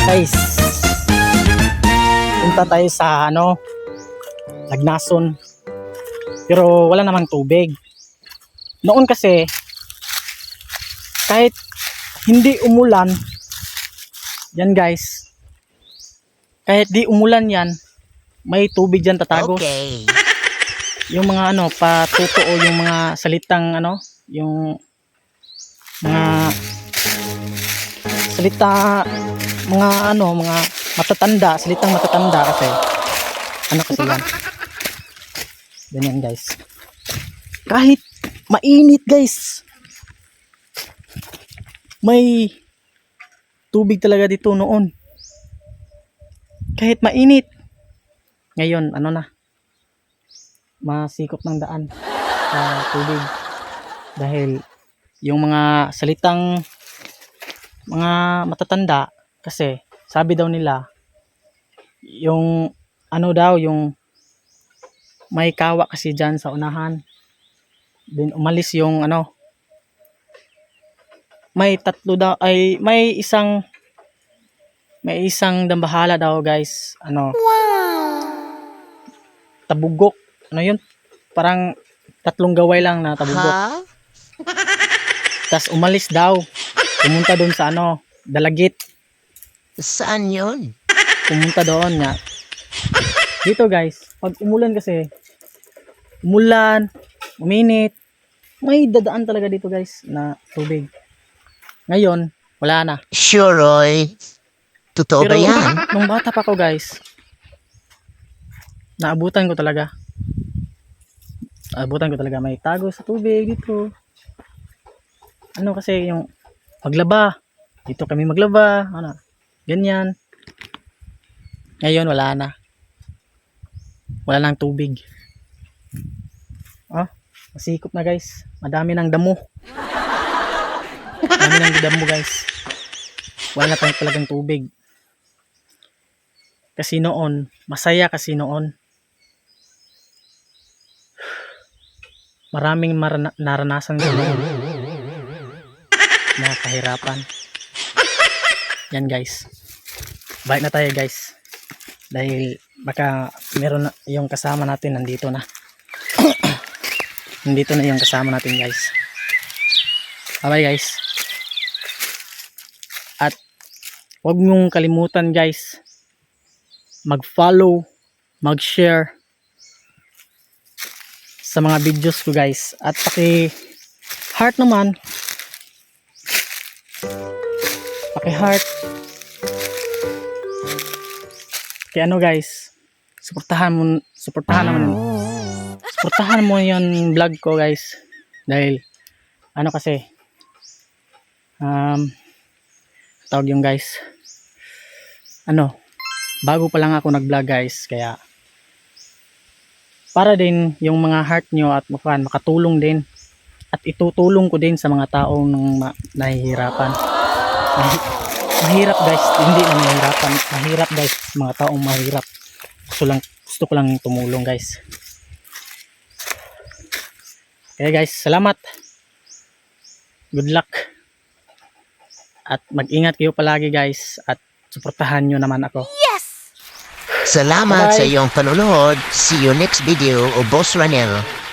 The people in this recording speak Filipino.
Guys, punta tayo sa Lagnason. Pero wala namang tubig. Noon kasi kahit hindi umulan, yan guys, kahit di umulan yan, may tubig dyan tatagos. Okay. Yung mga patuto o yung mga salitang yung mga salita, mga mga matatanda, salitang matatanda kasi kasi yan. Ganyan guys. Kahit mainit guys, may tubig talaga dito noon. Kahit mainit. Ngayon, masikop ng daan sa tubig. Dahil yung mga salitang mga matatanda, kasi sabi daw nila, yung yung may kawa kasi dyan sa unahan. Then umalis yung may tatlo daw, ay may isang dambahala daw guys, tabugok, yun, parang tatlong gaway lang na tabugok. Huh? Tas umalis daw, pumunta doon sa Dalagit, Saan yun? pumunta doon nga. Dito guys, pag umulan kasi, uminit, may dadaan talaga dito guys na tubig. Ngayon, wala na. Sure, Roy. Totoo ba yan? Nung bata pa ko guys, naabutan ko talaga. May tago sa tubig dito. Kasi yung maglaba. Dito kami maglaba. Ganyan. Ngayon wala na. Wala nang tubig. Masikop na guys. Madami ng damo. Guys. Wala na talagang tubig. Kasi noon, masaya kasi noon. Maraming naranasan ko noon na kahirapan. Yan guys. Balik na tayo guys. Dahil baka meron na yung kasama natin nandito na. Nandito na yung kasama natin guys. Bye guys. At huwag mong kalimutan guys, mag-follow, mag-share sa mga videos ko guys. At paki-heart naman. Paki-heart. Kaya guys, suportahan mo yung vlog ko guys. Dahil kasi tawag yung guys, bago pa lang ako nag-vlog guys, kaya para din yung mga heart nyo at makatulong din at itutulong ko din sa mga taong nahihirapan. Mahirap guys, hindi na mahirapan, mahirap guys, mga taong mahirap. Gusto ko lang tumulong guys. Kaya guys, salamat, good luck, at mag-ingat kayo palagi guys, at suportahan nyo naman ako. Salamat Bye. sa iyong panonood. See you next video o Boss Ranel.